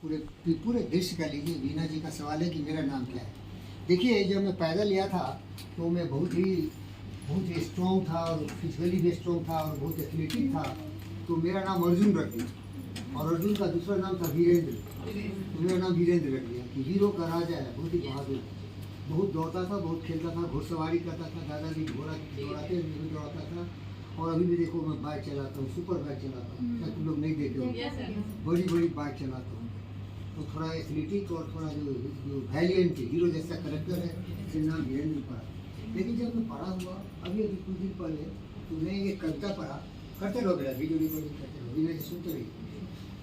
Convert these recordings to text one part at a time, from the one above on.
पूरे पूरे दृश्य का लीजिए। वीना जी का सवाल है कि मेरा नाम क्या है। देखिए, जब मैं पैदा लिया था तो मैं बहुत ही स्ट्रॉन्ग था और फिजिकली भी स्ट्रॉन्ग था और बहुत एथलेटिक था। तो मेरा नाम अर्जुन रख दिया और अर्जुन का दूसरा नाम था वीरेंद्र। तो मेरा नाम वीरेंद्र रख दिया कि वीरों का राजा है, बहुत ही बहादुर। बहुत दौड़ता था, बहुत खेलता था, घुड़सवारी करता था, दादाजी घोड़ा दौड़ाते हुए दौड़ाता था। और अभी भी देखो मैं बाइक चलाता हूँ, सुपर बाइक चलाता हूँ, क्या तुम लोग नहीं देखे हो, बड़ी बड़ी बाइक चलाता हूँ। तो थोड़ा एथलेटिक और थोड़ा जो वैलियंट हीरो जैसा करेक्टर है, इससे नाम वीरेंद्र पड़ा। लेकिन जब मैं पढ़ा हुआ अभी कुछ दिन पहले तो मैं ये कविता पढ़ा, करते रहो बेटा, वीडियो रिकॉर्डिंग करते रहो, वीना जी सुनते रहिए।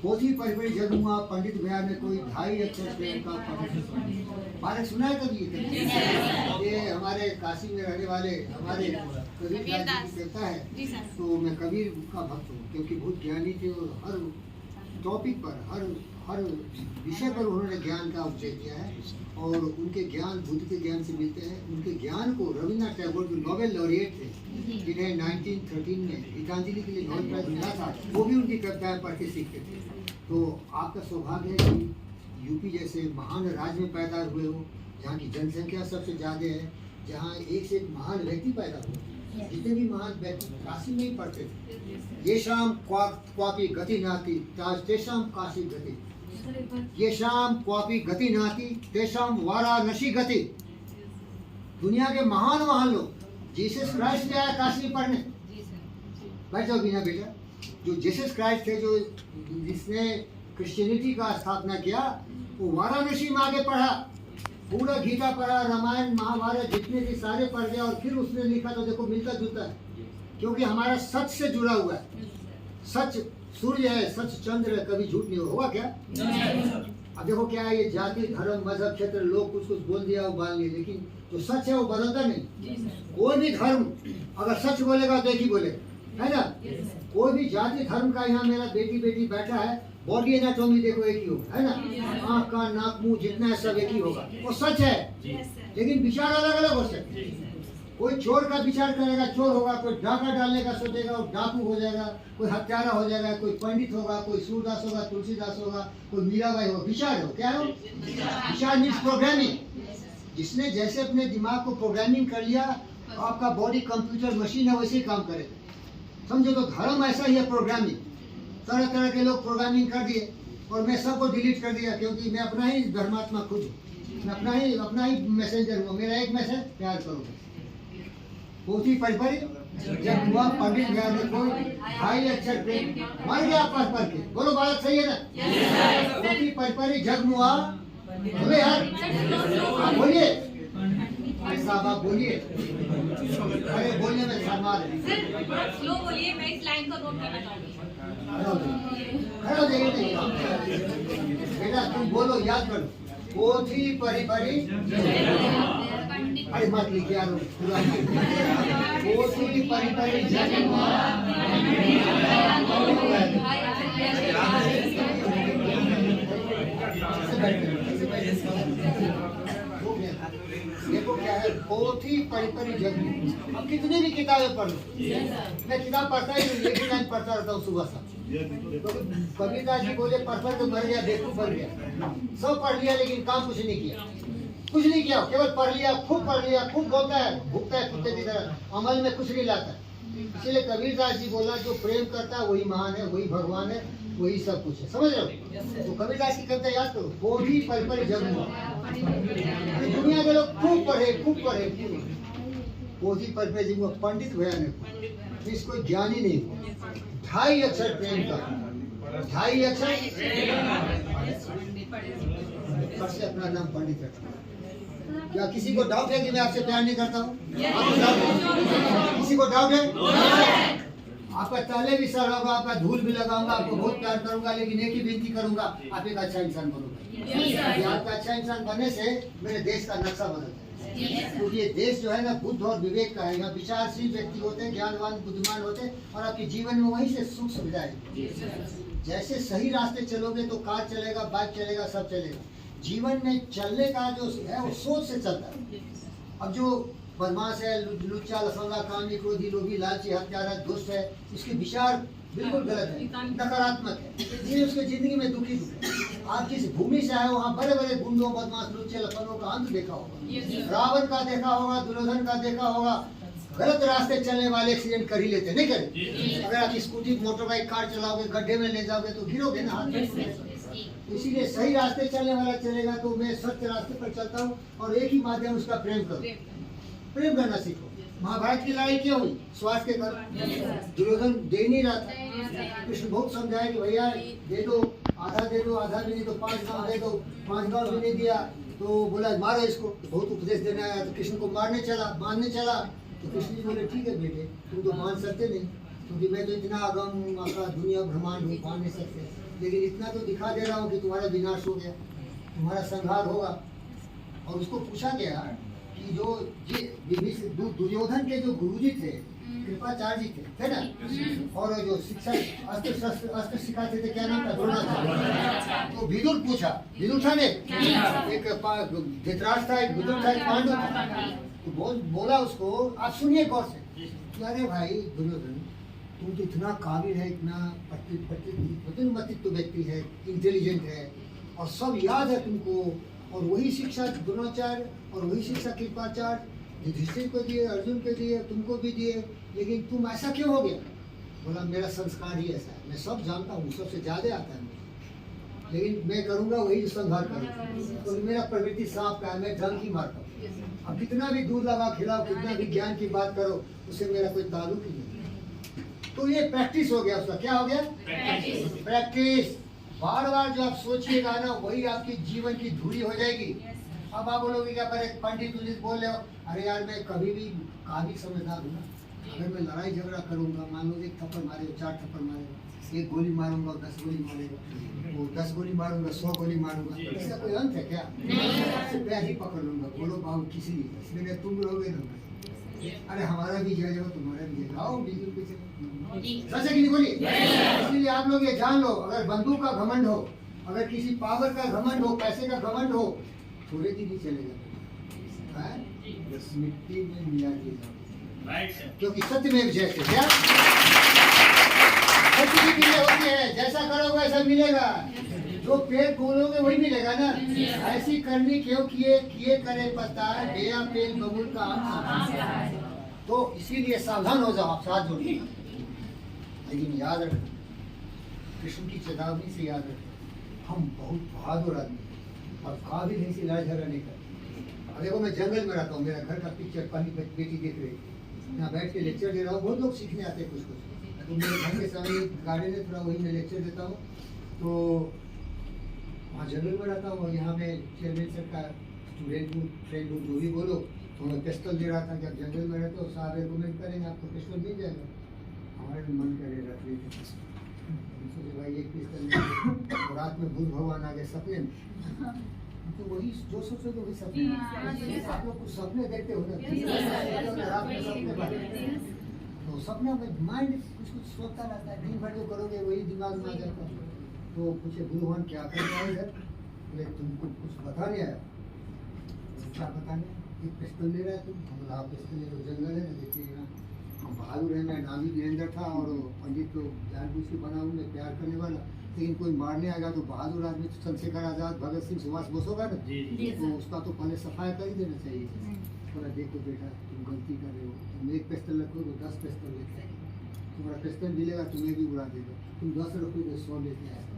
पोथी परिपरी जग हुआ पंडित भैया में कोई ढाई अक्षर प्रेम का पंडित। बारे सुना है कभी ये हमारे काशी में रहने वाले हमारे कबीर दास जी की कविता है। तो मैं कबीर का भक्त हूँ क्योंकि बहुत ज्ञानी थे और हर टॉपिक पर हर विषय पर उन्होंने ज्ञान का उपचय किया है। और उनके ज्ञान बुद्ध के ज्ञान से मिलते हैं। उनके ज्ञान को रविन्द्रनाथ टैगोर जो नोबेल लॉरिएट थे, जिन्हें 1913 में गीतांजलि के लिए नोबेल प्राइज मिला था, वो भी उनकी कविताएं पढ़ के सीखते थे। तो आपका सौभाग्य है कि यूपी जैसे महान राज्य में पैदा हुए हो, जहाँ की जनसंख्या सबसे ज़्यादा है, जहाँ एक से एक महान व्यक्ति पैदा हुए। जितने भी महान व्यक्ति काशी में ही पढ़ते थे। ये शाम क्वापी गति नाती तेषाम काशी गति, ये शाम क्वापी गति नाती तेषाम वाराणसी गति। दुनिया के महान लोग जीसस क्राइस्ट आया काशी पढ़ने। बैठ जाओ बीना बेटा। जो जीसस क्राइस्ट थे, जो जिसने क्रिश्चियनिटी का स्थापना किया, वो वाराणसी में आके पढ़ा, पूरा गीता पढ़ा, रामायण महाभारत जितने भी सारे पढ़ गया और फिर उसने लिखा। तो देखो मिलता जुलता है, क्योंकि हमारा सच से जुड़ा हुआ है। सच सूर्य है, सच चंद्र है, कभी झूठ नहीं होगा क्या? अब देखो क्या है, ये जाति धर्म मजहब क्षेत्र लोग कुछ बोल दिया वो बाल लिए, लेकिन जो सच है वो बदलता नहीं। कोई भी धर्म अगर सच बोलेगा तो एक ही बोलेगा, है ना? कोई भी जाति धर्म का, यहाँ मेरा बेटी बैठा है, बॉडी एनाटॉमी देखो एक ही होगा, है ना? आँख कान नाक मुंह जितना है सब एक ही होगा, वो सच है। लेकिन विचार अलग अलग हो सकते हैं। कोई चोर का विचार करेगा, चोर होगा। कोई डाका डालने का सोचेगा, वो डाकू हो जाएगा। कोई हत्यारा हो जाएगा। कोई पंडित होगा, कोई सूरदास होगा, तुलसीदास होगा, कोई मीराबाई होगा। विचार हो क्या हो? विचार मीन्स प्रोग्रामिंग। जिसने जैसे अपने दिमाग को प्रोग्रामिंग कर लिया, आपका बॉडी कंप्यूटर मशीन है, वैसे ही काम करेगा। समझो, तो धर्म ऐसा ही है, प्रोग्रामिंग। तरह तरह के लोग प्रोग्रामिंग कर दिए और मैं सबको डिलीट कर दिया, क्योंकि मैं अपना ही धर्मात्मा खुद हूँ। मैं अपना ही मैसेंजर हूँ। मेरा एक मैसेज, प्यार करो। पोथी परिपरी जग हुआ पंडित भैया में कोई ढाई अक्षर प्रेम, मर गया पढ़ के। बोलो बालक सही है ना? पोथी परिपरी जग हुआ, बोले यार, आप बोलिए, ऐसा आप बोलिए। अरे बोलने में शर्मा रहे, स्लो बोलिए, मैं इस लाइन को नोट करना चाहूंगी। खड़ो देखिए बेटा, तुम बोलो, याद करो। पोथी परिपरी, अरे मत लिखिए यार, पूरा पोथी परिपरी जग हुआ। देखो क्या है, पोथी परिपरी जग। अब कितनी भी किताबें पढ़ लो, मैं किताब पढ़ता ही नहीं, एक लाइन पढ़ता रहता हूँ सुबह शाम। कबीरदास जी बोले पढ़ तो मर गया, बेवकूफ बन गया। सब पढ़ लिया लेकिन काम कुछ नहीं किया। कुछ नहीं किया, केवल पढ़ लिया, खूब बोलता है, भूखता है कुत्ते की तरह, अमल में कुछ नहीं लाता। इसीलिए कबीरदास जी बोला, जो प्रेम करता है वही महान है, वही भगवान है, वही सब कुछ है। समझ रहे हो? तो कबीरदास की कविता याद करो, पोथी परिपरी जग हुआ। दुनिया के लोग खूब पढ़े। पोथी परिपरी जग हुआ पंडित भैया ने, इसको ज्ञानी नहीं। ढाई अक्षर प्रेम का, ढाई अक्षर से अपना नाम पंडित रखा। क्या किसी को डाउट है कि मैं आपसे प्यार नहीं करता हूँ? किसी को डाउट है? आपका ताले भी सर होगा, आपका धूल भी लगाऊंगा, आपको बहुत प्यार करूंगा, लेकिन एक ही विनती करूंगा, आप एक अच्छा इंसान बनोगे। आपका अच्छा इंसान बनने से मेरे देश का नक्शा बदलता है। क्योंकि ये देश जो है ना, बुद्ध और विवेक का है। यहाँ विचारशील व्यक्ति होते हैं, ज्ञानवान बुद्धिमान होते हैं, और आपके जीवन में वहीं से सुख सुविधाएं। जैसे सही रास्ते चलोगे तो कार चलेगा, बाइक चलेगा, सब चलेगा। जीवन में चलने का जो है वो सोच से चलता है। अब जो बदमाश है, लुच्चा लफंगा, कामी क्रोधी लोभी लालची हत्यारा दुष्ट है, उसके विचार बिल्कुल गलत है, नकारात्मक है, इसलिए उसके जिंदगी में दुखी है। आप जिस भूमि से आए हो वहाँ बड़े बड़े गुंडों बदमाश लुच्चे लफंगों का अंत देखा होगा, रावण का देखा होगा, दुर्योधन का देखा होगा। गलत रास्ते चलने वाले एक्सीडेंट कर ही लेते, नहीं करे? अगर आप स्कूटी मोटर बाइक कार चलाओगे, गड्ढे में ले जाओगे तो गिरोगे ना हाथ में। इसीलिए सही रास्ते चलने वाला चलेगा तो मैं सत्य रास्ते पर चलता हूँ और एक ही माध्यम उसका प्रेम करो, प्रेम करना सीखो। महाभारत की लड़ाई क्यों हुई? स्वार्थ के कारण। दुर्योधन दे नहीं रहा था, कृष्ण बहुत समझाया कि भैया दे दो, आधा भी नहीं तो 5 गांव दे दो, 5 गांव भी नहीं दिया तो बोला मारो इसको। तो बहुत उपदेश देने आया तो कृष्ण को मारने चला, मारने चला तो कृष्ण जी बोले ठीक है बेटे, तुम तो मान सकते नहीं, क्योंकि मैं तो इतना अगम आका दुनिया ब्रह्मांड हूँ, मान नहीं सकते, लेकिन इतना तो दिखा दे रहा हूँ कि तुम्हारा विनाश हो गया, तुम्हारा संहार होगा। और उसको पूछा गया कि जो दुर्योधन के जो गुरुजी थे कृपाचार्य जी थे ना, और जो शिक्षा अस्त्र सिखाते थे, क्या नाम था? द्रोणाचार्य। तो विदुर पूछा, विदुर था ने एक धृतराष्ट्र था, एक विदुर था, एक पांडु था। तो बोला उसको, आप सुनिए गौर से, अरे भाई दुर्योधन तुम तो इतना काबिल है, इतना प्रतिमतित्व व्यक्ति है, इंटेलिजेंट है और सब याद है तुमको, और वही शिक्षा द्रोणाचार्य और वही शिक्षा कृपाचार्य युधिष्ठिर को दिए, अर्जुन को दिए, तुमको भी दिए, लेकिन तुम ऐसा क्यों हो गया? बोला मेरा संस्कार ही ऐसा है, मैं सब जानता हूँ, सबसे ज्यादा आता है मुझे, लेकिन मैं करूँगा वही जो संहार करूँ। तो मेरा प्रवृत्ति सांप का है, मैं ढंग ही मारता हूँ। अब कितना भी दूध लगा खिलाओ, कितना भी ज्ञान की बात करो, उससे मेरा कोई ताल्लुक ही नहीं। तो ये प्रैक्टिस हो गया उसका, क्या हो गया? प्रैक्टिस। बार बार जो आप सोचिएगा ना वही आपकी जीवन की धुरी हो जाएगी। अब आप बोलोगे क्या पर एक पंडित बोल रहे हो, अरे यार मैं कभी भी काबिल समझदार हूँ ना, अगर मैं लड़ाई झगड़ा करूँगा, मान लो 1 थप्पड़ मारेगा, 4 थप्पड़ मारेगा, 1 गोली मारूंगा, 10 गोली मारेगा, वो 10 गोली मारूंगा, 100 गोली मारूंगा, इसका कोई अंत है क्या? नहीं। पैर ही पकड़ लूंगा, बोलो बाबू किसी नहीं, इसलिए तुम रहोगे ना, अरे हमारा भी जय जाओ, तुम्हारा भी जय आओ, बिल्कुल पीछे सच है कि नहीं बोलिए? इसलिए आप लोग ये जान लो, अगर बंदूक का घमंड हो, अगर किसी पावर का घमंड हो, पैसे का घमंड हो, थोड़े दिन ही चलेगा, मिट्टी में मिला दिया, क्योंकि सत्य में विजय है। क्या सत्य की विजय होती है? जैसा करोगे वैसा मिलेगा, जो पेड़ बोलोगे वही मिलेगा ना। ऐसी करनी क्यों किए करे पता बेया पेड़ बबूल का आम। तो इसीलिए सावधान हो जाओ, आप साथ जोड़िए, लेकिन याद रखना, कृष्ण की चेतावनी से याद रखना, हम बहुत बहादुर आदमी और काबिल है इसे लड़ाई झगड़ा नहीं करते। देखो मैं जंगल में रहता हूँ, मेरा घर का पिक्चर पहली बेटी देख रही है, यहाँ बैठ के लेक्चर दे रहा हूँ, बहुत लोग सीखने आते हैं कुछ, तो मेरे घर के सामने गार्डन है, थोड़ा वही मैं लेक्चर देता हूँ, तो वहाँ जंगल में रहता हूँ, और यहाँ मैं चेयरमैन सर का स्टूडेंट हूँ, फ्रेंड हूँ, जो भी बोलो, तो मैं पिस्टल दे रहा था कि आप जंगल में रहते हो, सारे आर्गुमेंट करेंगे, आपको पिस्टल मिल जाएगा। हमारे मन करे रख रही थी सोचे भाई एक पिस्टल, और रात में बुद्ध भगवान आ गए सपने में, तो वही जो सोचोगे वही सपने, आप लोग कुछ सपने देखते हो ना, रात में सपने, तो सपने में माइंड कुछ सोचता रहता है, दिन भर जो करोगे वही दिमाग में आ जाता है। तो पूछे गुरु भगवान क्या कर रहा है इधर? बोले तुमको कुछ बता नहीं आया? क्या बताने? एक पिस्टल ले रहा है तुम? हम बोला पिस्टल ले, जंगल है ना, देखिए यहाँ हम बहादुर है, मैं नामी वीरेंद्र था, और पंडित तो जानबूझ के बना हूँ, मैं प्यार करने वाला, लेकिन कोई मारने आएगा तो बहादुर आदमी तो चंद्रशेखर आजाद, भगत सिंह, सुभाष बोस होगा ना, तो उसका तो पहले सफाया कर ही देना चाहिए। बोला देखो बेटा तुम गलती कर रहे हो, तुम 1 पिस्टल रखो तो 10 पिस्टल लेते हैं, तुम्हारा पिस्टल मिलेगा तुम्हें भी उड़ा देगा, तुम 10 रखोगे 100 लेते आएगा।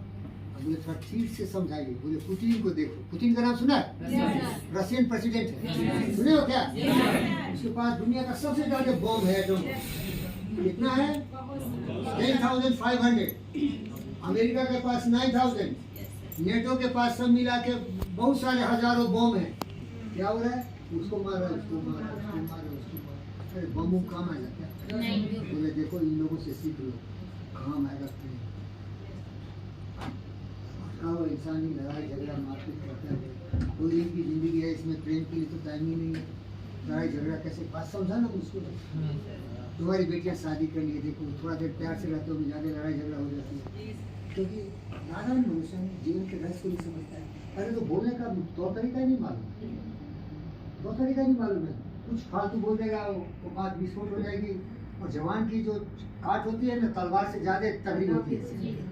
बोले थोड़ा ठीक से समझाइए। बोले पुतिन को देखो, पुतिन का नाम सुना है? रशियन प्रेसिडेंट है, सुने हो क्या? उसके पास दुनिया का सबसे ज्यादा बॉम्ब है, कितना है? 10,500। अमेरिका के पास 9,000, नेटो के पास सब मिला के बहुत सारे हजारों बॉम्ब है। क्या हो रहा है? उसको मारा, उसको मारा, उसको मारा, उसको मारा। अरे बम काम आएगा क्या? बोले देखो इन लोगों से सीख लो, काम आएगा। इंसानी लड़ाई झगड़ा मारपीट करता है, 2 दिन की जिंदगी है, इसमें प्रेम के लिए तो टाइम ही नहीं है। लड़ाई झगड़ा कैसे? बात समझा ना मुझको। तुम्हारी बेटियां शादी कर लिए, देखो थोड़ा देर प्यार से रहते हो, ज़्यादा लड़ाई झगड़ा हो जाती है, क्योंकि नादान मनुष्य जीवन के रहस्य को नहीं समझता है। अरे तो बोलने का तौर तरीका नहीं मालूम, तौर तरीका नहीं मालूम है, कुछ फालतू बोल देगा, वो बात विस्फोट हो जाएगी, और जवान की जो काट होती है ना तलवार से ज्यादा तगड़ी होती है,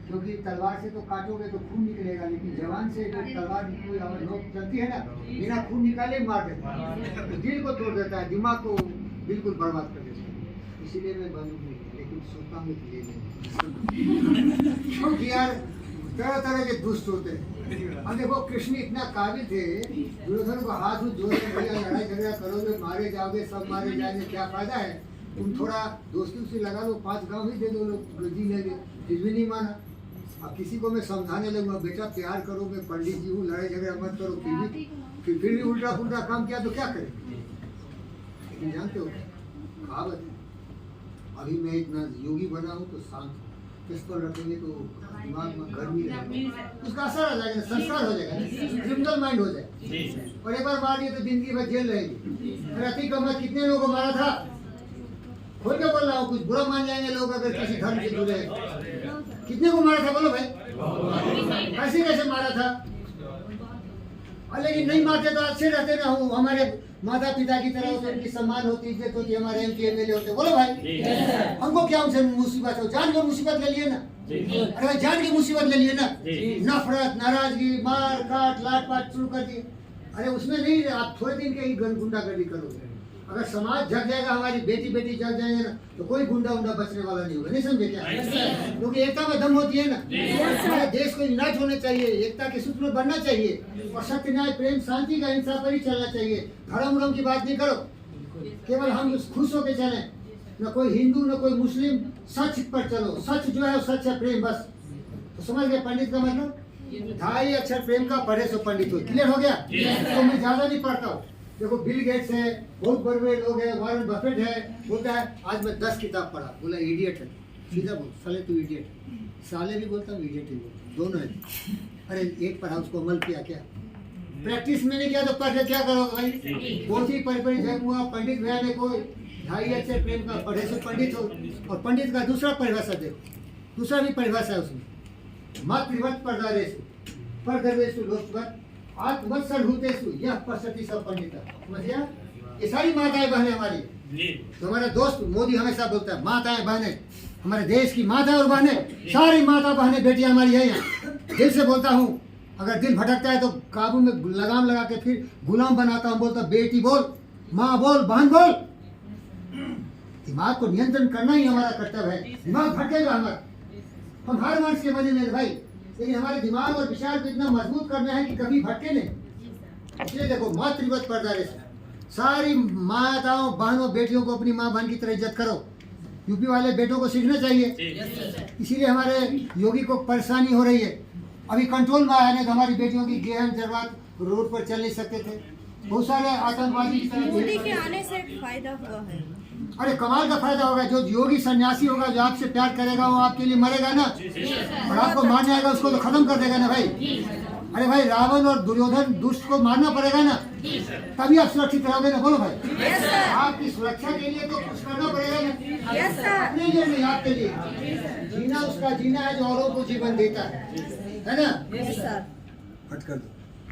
क्योंकि तलवार से तो काटोगे तो खून निकलेगा, लेकिन जवान से जो तलवार कोई अगर नोक चलती है ना बिना खून निकाले मार देता है, तो दिल को तोड़ देता है, दिमाग को बिल्कुल बर्बाद कर देता है। इसीलिए मैं बंदूक नहीं लिया, लेकिन सोचता हूँ कि ले लें, क्योंकि यार तरह तरह के दुष्ट होते हैं। अब देखो कृष्ण इतना काबिल थे, दुर्योधन को हाथ जोड़ के भैया लड़ाई झगड़ा करोगे, मारे जाओगे, सब मारे जाएंगे, क्या फायदा है, तुम थोड़ा दोस्ती से लगा लो, 5 गांव ही दे दो, लोग जी लेंगे, फिर भी नहीं माना। अब किसी को मैं समझाने लगूंगा बेटा प्यार करो, मैं पंडित जी हूँ, लड़ाई झगड़ा मत करो, फिर भी उल्टा पुल्टा काम किया तो क्या करें। लेकिन जानते हो कहावत है, अभी मैं इतना योगी बना हूँ तो शांत हूँ, किस पर रखेंगे तो दिमाग में गर्मी रहेगा, उसका असर आ जाएगा, संस्कार हो जाएगा, क्रिमिनल माइंड हो जाएगा, और एक बार मार दिए तो जिंदगी भर जेल रहेगी। अति कम में कितने लोगों को मारा था, खोल के बोल रहा हूँ, कुछ बुरा मान जाएंगे लोग अगर किसी धर्म से जुड़े। कितने को मारा था बोलो भाई, कैसे कैसे मारा था, और लेकिन नहीं मारते तो अच्छे रहते ना, हमारे माता पिता की तरह होते, उनकी सम्मान होती, इज्जत होती, हमारे MP MLA होते, बोलो भाई हमको क्या उनसे मुसीबत हो, जान के मुसीबत ले लिए ना, अरे जान की मुसीबत ले लिए ना, नफरत नाराजगी मार काट लाट पाट शुरू कर दिए। अरे उसमें नहीं, आप थोड़े दिन के ही गुंडागर्दी करोगे, अगर समाज जग जाएगा, हमारी बेटी बेटी जग जाएंगे ना, तो कोई गुंडा उंडा बचने वाला नहीं होगा, नहीं समझे क्या, क्योंकि एकता में दम होती है ना। हमारे देश को यूनाइट होने चाहिए, एकता के सूत्र में बनना चाहिए, और सत्य न्याय प्रेम शांति का हिंसा पर ही चलना चाहिए। धर्म उर्म की बात नहीं करो, केवल हम खुश होकर चले, न कोई हिंदू न कोई मुस्लिम, सच पर चलो, सच जो है सच है, प्रेम बस। तो समझ गए पंडित का मतलब, 2.5 अक्षर प्रेम का पढ़े सो पंडित हो, क्लियर हो गया। तो मैं ज्यादा नहीं पढ़ता हूँ, देखो बिल गेट्स है, बहुत बड़े बड़े लोग हैं, वॉरेन बफेट है, बोलता है आज मैं 10 किताब पढ़ा, बोला इडियट है, सीधा बोल साले तू इडियट, साले भी बोलता हूँ इडियट ही बोलता, दोनों है। अरे एक पढ़ा उसको अमल किया क्या, प्रैक्टिस में नहीं किया तो पढ़ के क्या करोगे भाई, बहुत ही पढ़ जग हुआ। पंडित भैया ने कोई 2.5 अक्षर प्रेम का पढ़े से पंडित हो, और पंडित का दूसरा परिभाषा देखो, दूसरा भी परिभाषा है उसमें, मातृवत परदर्वेशु लोकवत आत्मवत्सल भूतेषु यह पश्यति सब पंडिता। समझिए, ये सारी माताएं बहनें हमारी, तो हमारा दोस्त मोदी हमेशा बोलता है माताएं बहनें, हमारे देश की माता और बहनें, सारी माता बहनें बेटियां हमारी है यहाँ। दिल से बोलता हूँ, अगर दिल भटकता है तो काबू में लगाम लगा के फिर गुलाम बनाता हूँ, बोलता बेटी बोल, माँ बोल, बहन बोल। दिमाग को नियंत्रण करना ही हमारा कर्तव्य है, दिमाग भटकेगा हमारा, हम हर मनुष्य के बने में भाई, लेकिन हमारे दिमाग और विचार को इतना मजबूत करना है कि कभी भटके नहीं। इसलिए देखो मातृवत परदारेश, सारी माताओं बहनों बेटियों को अपनी माँ बहन की तरह इज्जत करो, यूपी वाले बेटों को सीखना चाहिए। इसीलिए हमारे योगी को परेशानी हो रही है, अभी कंट्रोल में आया नहीं तो हमारी बेटियों की गेहन जरबात रोड पर चल नहीं सकते थे, बहुत सारे आतंकवादी की तरह। मोदी के आने से फायदा हुआ है, अरे कमाल का फायदा होगा, जो योगी सन्यासी होगा, जो आपसे प्यार करेगा वो आपके लिए मरेगा ना, और आपको मारने आएगा उसको तो खत्म कर देगा ना भाई। अरे भाई रावण और दुर्योधन दुष्ट को मारना पड़ेगा ना, तभी आप सुरक्षित रहोगे ना, बोलो भाई। आपकी सुरक्षा के लिए तो कुछ करना पड़ेगा ना, अपने लिए नहीं आपके लिए। जीना उसका जीना है जो औरों को जीवन देता है ना। Yes sir. हट कर दो।